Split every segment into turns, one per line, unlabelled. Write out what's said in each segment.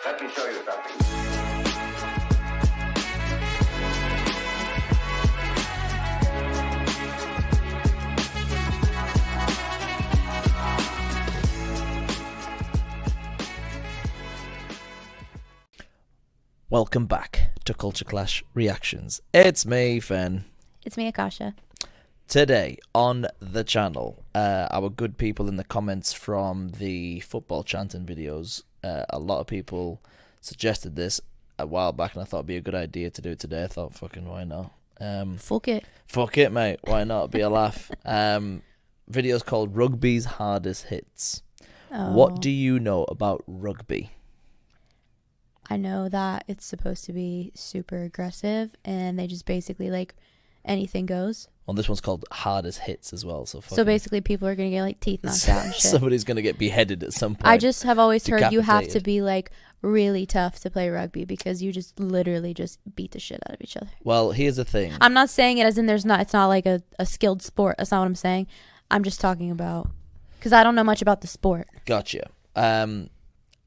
Let me show you something.
Welcome back to Culture Clash Reactions. It's me, Finn.
It's me, Akasha.
Today on the channel, our good people in the comments from the football chanting videos, a lot of people suggested this a while back, and I thought it'd be a good idea to do it today. I thought, fucking why not?
Fuck it.
Fuck it, mate. Why not? It'd be a laugh. Videos called Rugby's Hardest Hits.
Oh.
What do you know about rugby?
I know that it's supposed to be super aggressive, and they just basically, like, anything goes.
Well, this one's called Hardest Hits as well. So
basically people are going to get, like, teeth knocked out and shit.
Somebody's going to get beheaded at some point.
I just have always heard you have to
Decapitated.
be, like, really tough to play rugby because you just literally just beat the shit out of each other.
Well, here's the thing.
I'm not saying it as in it's not like a skilled sport. That's not what I'm saying. I'm just talking about, because I don't know much about the sport.
Gotcha.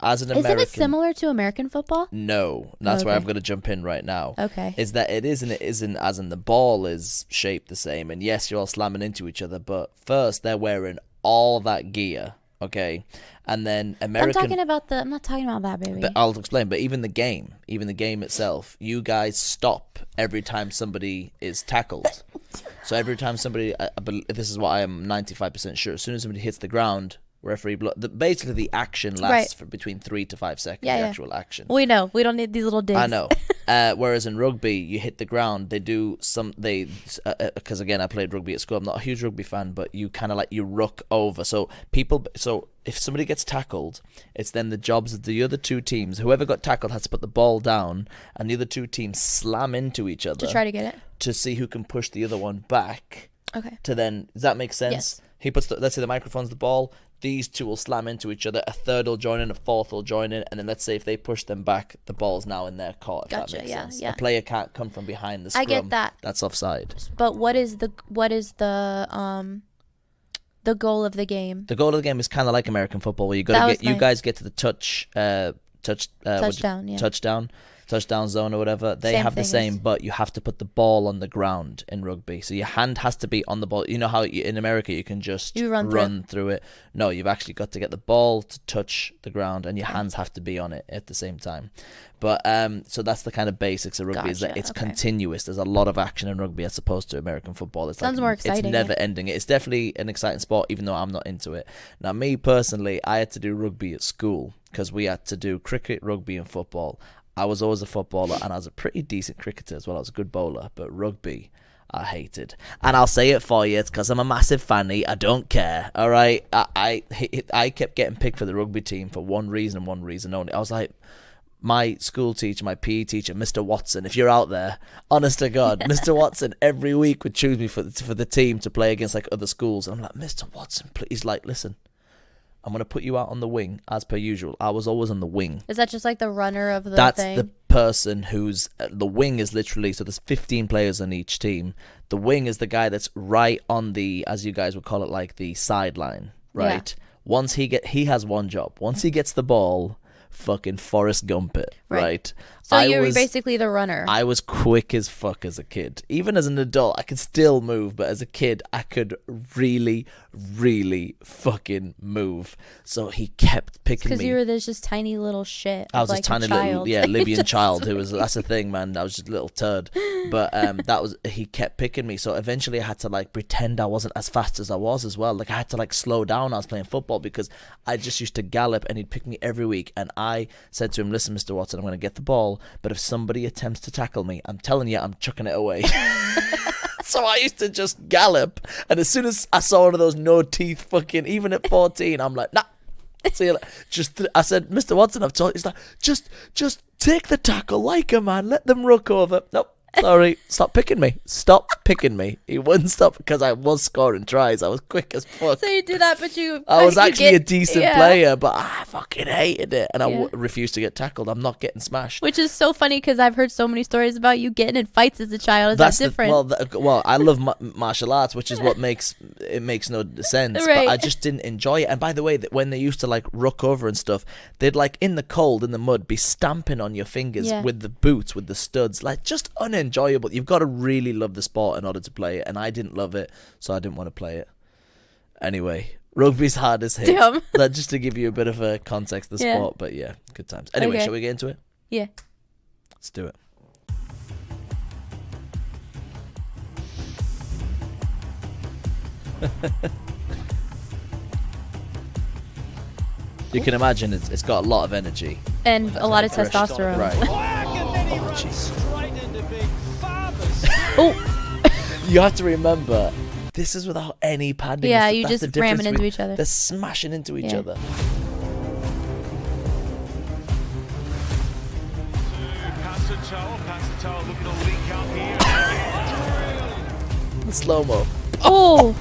As an American,
Isn't it similar to American football?
No, that's where
Okay.
I'm going to jump in right now.
Okay.
Is that it is and it isn't, as in the ball is shaped the same, and yes, you're all slamming into each other, but first they're wearing all that gear, okay, and then American.
I'm not talking about that, baby.
But I'll explain. But even the game itself, you guys stop every time somebody is tackled. So every time somebody, this is what I am 95% sure. As soon as somebody hits the ground, referee basically the action lasts for between 3 to 5 seconds.
Yeah,
the
yeah.
actual action.
We know. We don't need these little digs.
I know. Whereas in rugby, you hit the ground. They do because again, I played rugby at school. I'm not a huge rugby fan, but you kind of like you ruck over. So if somebody gets tackled, it's then the jobs of the other two teams. Whoever got tackled has to put the ball down, and the other two teams slam into each other
To try to get it.
to see who can push the other one back.
Okay.
To then, does that make sense?
Yes.
He puts let's say the microphone's the ball. These two will slam into each other. A third will join in, a fourth will join in, and then let's say if they push them back, the ball's now in their court. If
Gotcha,
that makes
yeah,
sense.
yeah.
A player can't come from behind the scrum.
I get that.
That's offside.
But what is the goal of the game?
The goal of the game is kind of like American football, where you guys get to the touchdown zone or whatever. They
Same
have the
thing
same,
as-
but you have to put the ball on the ground in rugby. So your hand has to be on the ball. You know how in America you can just
You run
through it. No, you've actually got to get the ball to touch the ground, and your hands have to be on it at the same time. But so that's the kind of basics of rugby. Is that
Gotcha,
it's
okay.
continuous. There's a lot of action in rugby as opposed to American football. It's
Sounds
like,
more exciting,
It's never ending. It's definitely an exciting sport, even though I'm not into it. Now, me personally, I had to do rugby at school because we had to do cricket, rugby, and football. I was always a footballer, and I was a pretty decent cricketer as well. I was a good bowler, but rugby, I hated. And I'll say it for you, it's because I'm a massive fanny. I don't care, all right? I kept getting picked for the rugby team for one reason only. I was like, my school teacher, my PE teacher, Mr. Watson, if you're out there, honest to God, Mr. Watson every week would choose me for the team to play against like other schools. And I'm like, Mr. Watson, please, like, listen, I'm going to put you out on the wing as per usual. I was always on the wing.
Is that just like the runner of the
That's
thing?
the person who's the wing is literally, so there's 15 players on each team. The wing is the guy that's right on the, as you guys would call it, like the sideline, right?
Yeah.
Once he has one job. Once he gets the ball, fucking Forrest Gump it, right?
So you're basically the runner.
I was quick as fuck as a kid. Even as an adult, I could still move, but as a kid, I could really, really fucking move. So he kept picking me.
Because you were this just tiny little shit.
I was
like
a tiny
a child.
little, Libyan child who was, that's the thing, man. I was just a little turd. But he kept picking me. So eventually I had to like pretend I wasn't as fast as I was as well. Like I had to like slow down. I was playing football because I just used to gallop, and he'd pick me every week. And I said to him, listen, Mr. Watson, I'm going to get the ball, but if somebody attempts to tackle me, I'm telling you, I'm chucking it away. So I used to just gallop, and as soon as I saw one of those no teeth fucking, even at 14, I'm like, nah. See you later. I said, Mr. Watson, I've told you. He's like, just take the tackle like a man. Let them ruck over. Nope. Sorry, stop picking me. Stop picking me. He wouldn't stop because I was scoring tries. I was quick as fuck.
So you do that, but
I was
you
actually
get-
a decent
yeah.
player, but I fucking hated it. And I
Yeah.
refused to get tackled. I'm not getting smashed.
Which is so funny because I've heard so many stories about you getting in fights as a child. Is
That's
that different?
well, I love martial arts, which is what makes no sense.
Right.
But I just didn't enjoy it. And by the way, when they used to like ruck over and stuff, they'd like in the cold, in the mud, be stamping on your fingers
Yeah.
with the boots, with the studs, like just unenjoyable. You've got to really love the sport in order to play it, and I didn't love it, so I didn't want to play it. Anyway, rugby's hardest hit.
Damn.
That just to give you a bit of a context of the
Yeah.
sport, but yeah, good times. Anyway,
Okay.
shall we get into it?
Yeah.
Let's do it. You can imagine it's got a lot of energy.
And a lot of
Fresh.
testosterone.
Right.
Oh,
jeez.
Oh,
You have to remember, this is without any padding.
Yeah,
and
you
stuff. That's
just
the difference
ramming into
with-
each other.
They're smashing into each
Yeah.
other. Slow-mo.
oh,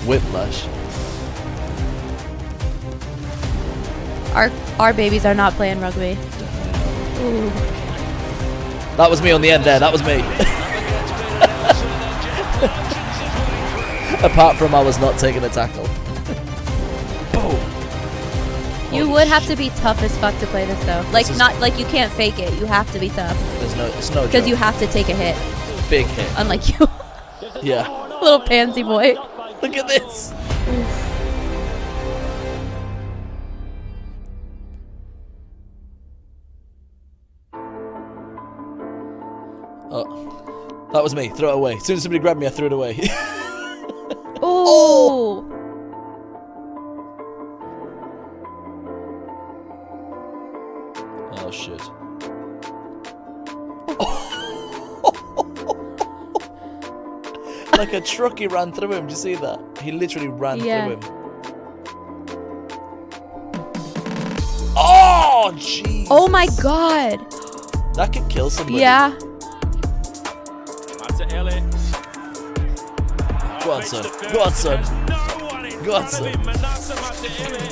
Whiplash.
our babies are not playing rugby. Ooh.
That was me on the end there. That was me. Apart from I was not taking a tackle. Boom.
You would have to be tough as fuck to play this though. Like
This is-
not like you can't fake it. You have to be tough
It's no
because
joke.
you have to take a hit.
Big hit.
Unlike you,
Yeah.
little pansy boy.
Look at this. Oh, that was me. Throw it away. As soon as somebody grabbed me, I threw it away.
Oh.
Oh shit. Like a truck, he ran through him. Do you see that? He literally ran
Yeah.
through him. Oh, jeez.
Oh my god.
That could kill somebody.
Yeah.
Go on, son. Go on, son. Go on, son.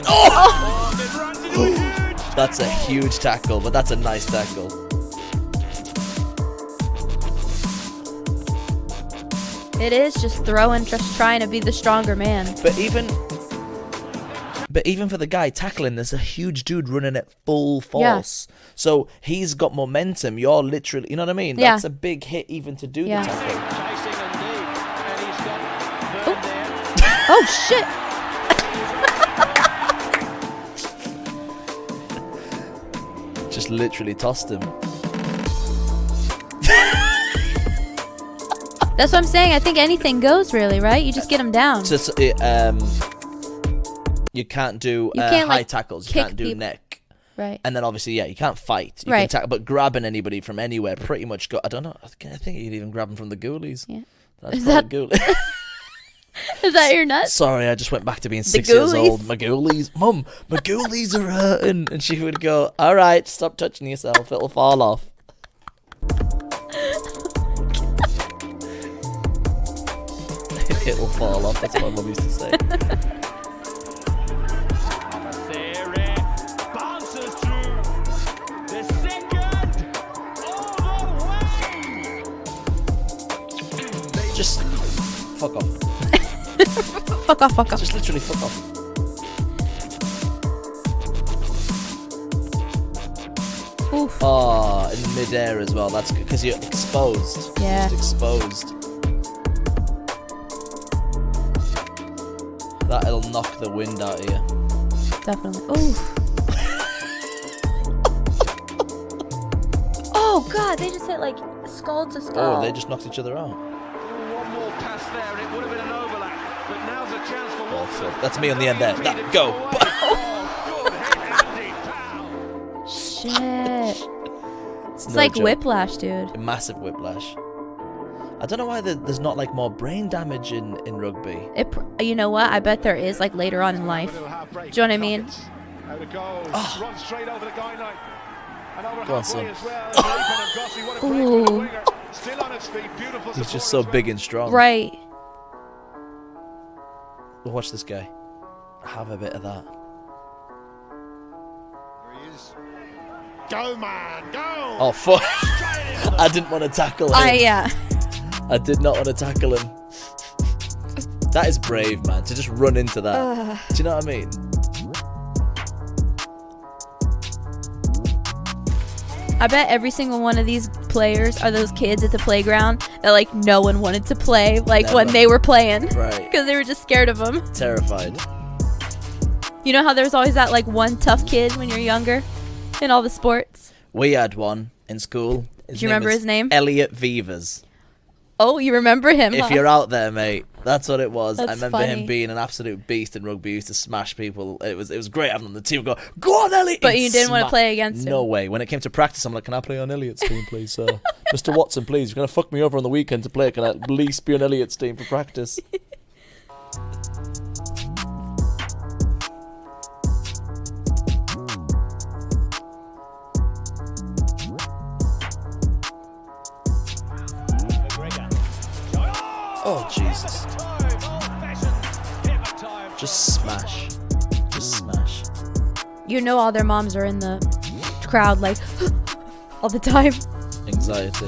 Oh! That's a huge tackle, but that's a nice tackle.
It is just throwing, just trying to be the stronger man.
But even for the guy tackling, there's a huge dude running at full force. So he's got momentum. You're literally, you know what I mean?
Yeah.
That's a big hit even to do
Yeah.
the tackle.
Oh shit.
Just literally tossed him.
That's what I'm saying. I think anything goes really, right? You just get them down.
Just, you can't do
You can't,
high
like,
tackles. You
kick
can't do
people.
neck.
Right.
And then obviously, yeah, you can't fight. You
Right.
can tackle, but grabbing anybody from anywhere pretty much I don't know. I think you could even grab them from the ghoulies.
Yeah.
That's
Is
probably ghoulies.
Is that your nuts?
Sorry, I just went back to being 6 years
ghoulies.
old. My ghoulies. Mum, my ghoulies are hurting. And she would go, all right, stop touching yourself. It'll fall off. It'll fall off. That's what my mum used to say. Just fuck off.
Fuck off, fuck off.
Just literally fuck off.
Oof.
Oh, in midair as well. That's good because you're exposed.
Yeah.
Just exposed. That'll knock the wind out of you.
Definitely. Oof. Oh god, they just hit like skull to skull.
Oh, they just knocked each other out.
One more pass there and it would have been an overlap. But now's a chance for
Oh, fuck. That's me on the end there. Go.
Shit. It's
no
like
joke.
whiplash, dude.
Massive whiplash. I don't know why there's not like more brain damage in rugby.
You know what? I bet there is like later on in life. Do you know what I mean?
Out it goes.
Oh.
Run straight over the guy line.
Go on, son.
Ooh.
He's just so big and strong.
Right.
Watch this guy. Have a bit of that.
Go, man, go!
Oh, fuck. I didn't want to tackle him. I did not want to tackle him. That is brave, man, to just run into that. Do you know what I mean?
I bet every single one of these players are those kids at the playground that like no one wanted to play like when
Never.
they were playing.
Right.
Because they were just scared of them.
Terrified.
You know how there's always that like one tough kid when you're younger in all the sports?
We had one in school.
Do you remember his name?
Elliot Vivers.
Oh, you remember him,
If
huh?
you're out there, mate, that's what it was. I
That's
remember
funny.
him being an absolute beast in rugby. He used to smash people. It was great having him on the team. Go on, Elliot!
But
He'd
you didn't want to
smack-
play against him.
No way. When it came to practice, I'm like, can I play on Elliot's team, please, sir? Mr. Watson, please. You're going to fuck me over on the weekend to play. Can I at least be on Elliot's team for practice? Oh, Jesus. Just smash. Just smash.
You know all their moms are in the crowd like all the time.
Anxiety.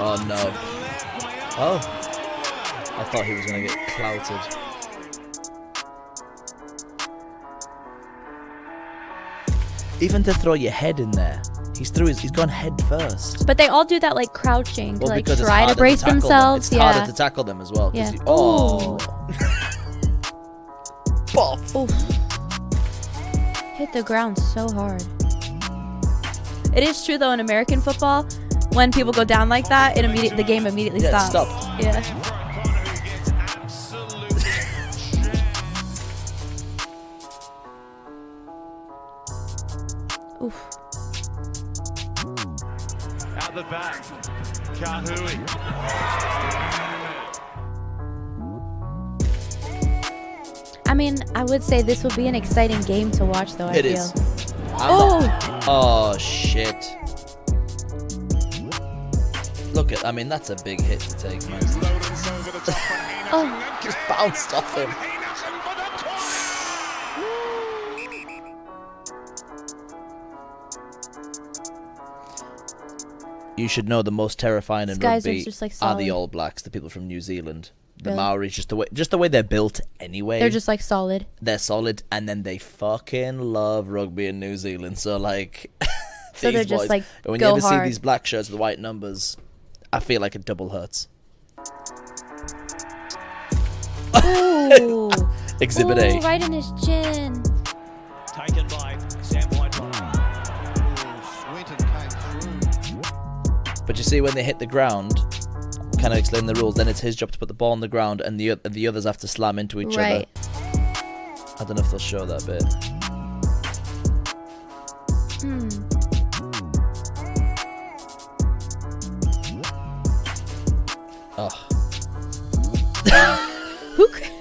Oh, no. Oh. I thought he was going to get clouted. Even to throw your head in there. He's gone head first.
But they all do that like crouching to like
because it's
try to
harder
brace
tackle them.
themselves.
It's harder to tackle them as well. 'Cause
Yeah.
Oh. Boff.
Oof. Hit the ground so hard. It is true though in American football, when people go down like that, the game immediately
Yeah, it
stops.
stopped.
Yeah. Oof.
Out the back, Kahui.
I mean, I would say this would be an exciting game to watch though, I
It
feel.
is.
Oh!
Oh, shit. Look at, I mean, that's a big hit to take, man.
Oh.
Just bounced off him. You should know the most terrifying in
These guys are
rugby
just, like,
are the
solid.
All Blacks, the people from New Zealand. The
Really?
Maoris, just the way they're built anyway.
They're just like solid.
They're solid, and then they fucking love rugby in New Zealand. So like,
So they're
these
just,
boys,
like,
when
go
you ever see
hard.
these black shirts with white numbers, I feel like it double hurts.
Ooh.
Exhibit
Ooh,
A.
right in his chin.
Taken by Sam Whiteline.
Swinton came through.
But you see, when they hit the ground, kind of explain the rules. Then it's his job to put the ball on the ground, and the others have to slam into each
Right.
other. I don't know if they'll show that bit.
Hmm.
Oh,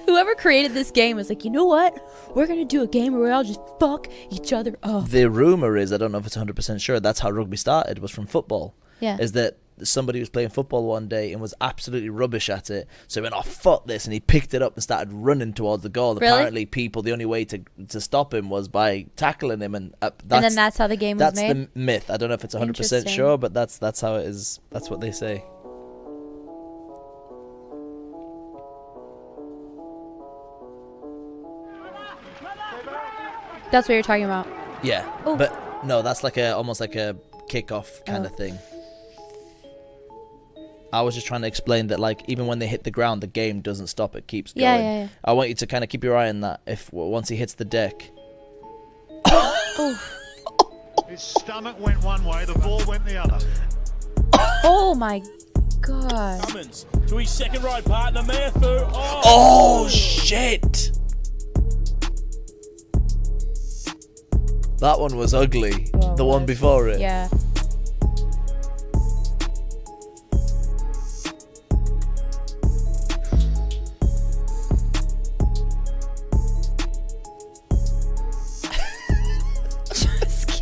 Whoever created this game was like, you know what? We're gonna do a game where we all just fuck each other up.
the rumor is, I don't know if it's 100% sure, that's how rugby started, was from football.
Yeah.
Is that somebody was playing football one day and was absolutely rubbish at it, so he went, oh fuck this, and he picked it up and started running towards the goal.
Really?
Apparently the only way to stop him was by tackling him, and
And then that's how the game was
that's
made.
the myth. I don't know if it's 100%
Interesting.
sure, but that's how it is. That's what they say.
That's what you're talking about.
Yeah,
Oh.
but no, that's like almost like a kickoff kind of thing. I was just trying to explain that, like, even when they hit the ground, the game doesn't stop; it keeps going.
Yeah.
I want you to kind of keep your eye on that. Once he hits the deck,
His stomach went one way, the ball went the other.
Oh my god.
Cummins to his second right partner, Matthew.
oh shit! That one was ugly.
Well,
The one
what?
before it.
Yeah.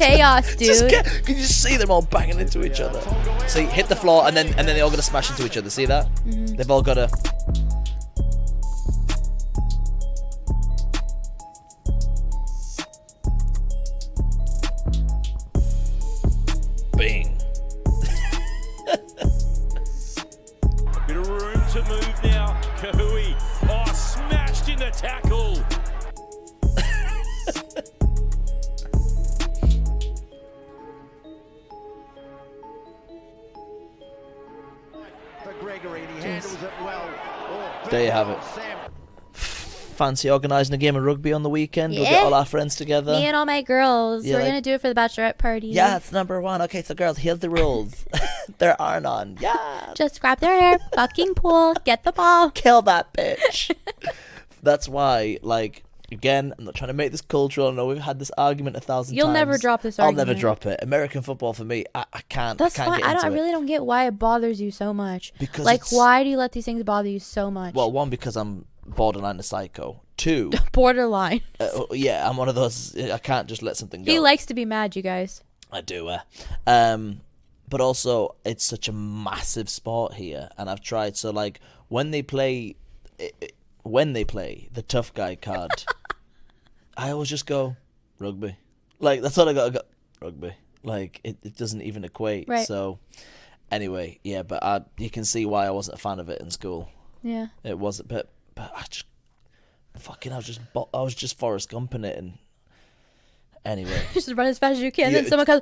chaos, dude.
Can you see them all banging into each other? See, hit the floor, and then they all got to smash into each other. See that?
Mm-hmm.
They've all got to. Bing.
Bit of room to move now. Kahui. Oh, smashed in the tackle.
For Gregory, and he handles it well. Oh,
There you have it.
Sam.
Fancy organising a game of rugby on the weekend? We'll get all our friends together.
Me and all my girls.
Yeah,
We're
like-
gonna do it for the bachelorette party.
Yeah, it's number one. Okay, so girls, here's the rules. There are none. Yeah.
Just grab their hair, fucking pull, get the ball.
Kill that bitch. That's why, like, again, I'm not trying to make this cultural. I know we've had this argument 1,000
You'll
times.
never drop this
I'll
argument.
never drop it. American football for me, I can't.
That's
I can't
fine.
get into
I
it.
really don't get why it bothers you so much.
Because
like,
it's-
why do you let these things bother you so much?
Well, one, because I'm borderline a psycho. Two,
borderline.
yeah, I'm one of those. I can't just let something go.
He likes to be mad, you guys.
I do. But also, it's such a massive sport here, and I've tried. So, like, when they play the tough guy card, I always just go rugby. Like, that's all I got. I go rugby. Like, it doesn't even equate.
Right.
So, anyway, yeah. But you can see why I wasn't a fan of it in school.
Yeah.
It wasn't. But I just fucking. I was just Forrest Gumping it, and anyway.
Just run as fast as you can.
Yeah,
Then someone goes,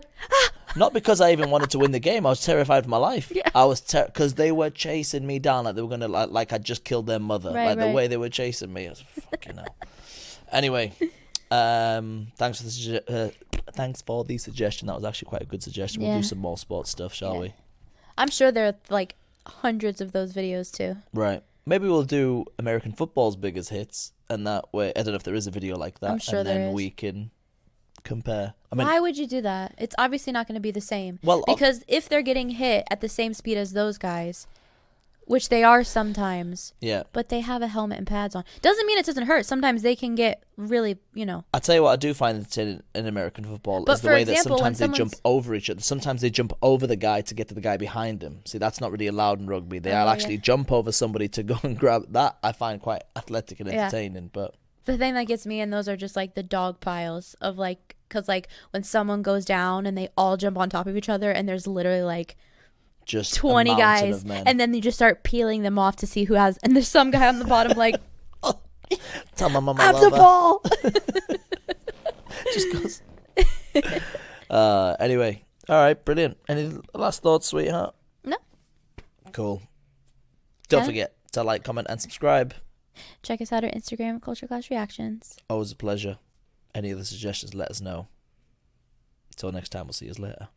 Not because I even wanted to win the game. I was terrified for my life.
Yeah.
I was because they were chasing me down like they were gonna like I just killed their mother.
Right,
The
right.
way they were chasing me, I was fucking hell. Anyway, thanks for the suggestion. That was actually quite a good suggestion. We'll
Yeah.
do some more sports stuff, shall
Yeah.
we?
I'm sure there are like hundreds of those videos too.
Right. Maybe we'll do American football's biggest hits, and that way I don't know if there is a video like that,
I'm sure
and
there
then
is.
we can compare. I mean,
Why would you do that? It's obviously not going to be the same.
Well,
because if they're getting hit at the same speed as those guys, which they are sometimes,
yeah.
but they have a helmet and pads on, doesn't mean it doesn't hurt. Sometimes they can get really,
I tell you what, I do find entertaining in American football
But
is the
for
way
example,
that
when
sometimes they jump
someone's-
over each other. Sometimes they jump over the guy to get to the guy behind him. See, that's not really allowed in rugby. They'll
Oh,
actually
yeah.
jump over somebody to go and grab that. I find quite athletic and
Yeah.
entertaining. But
The thing that gets me in those are just like the dog piles of like, because like when someone goes down and they all jump on top of each other and there's literally like
just
20
a mountain
guys
of men.
and then you just start peeling them off to see who has, and there's some guy on the bottom like,
Tell my mama
I have
love
the
her.
ball.
Just goes. Anyway, all right, brilliant. Any last thoughts, sweetheart?
No.
Cool. Don't
Yeah.
forget to like, comment, and subscribe.
Check us out on Instagram, Culture Clash Reactions.
Always a pleasure. Any other suggestions, let us know. Until next time, we'll see you later.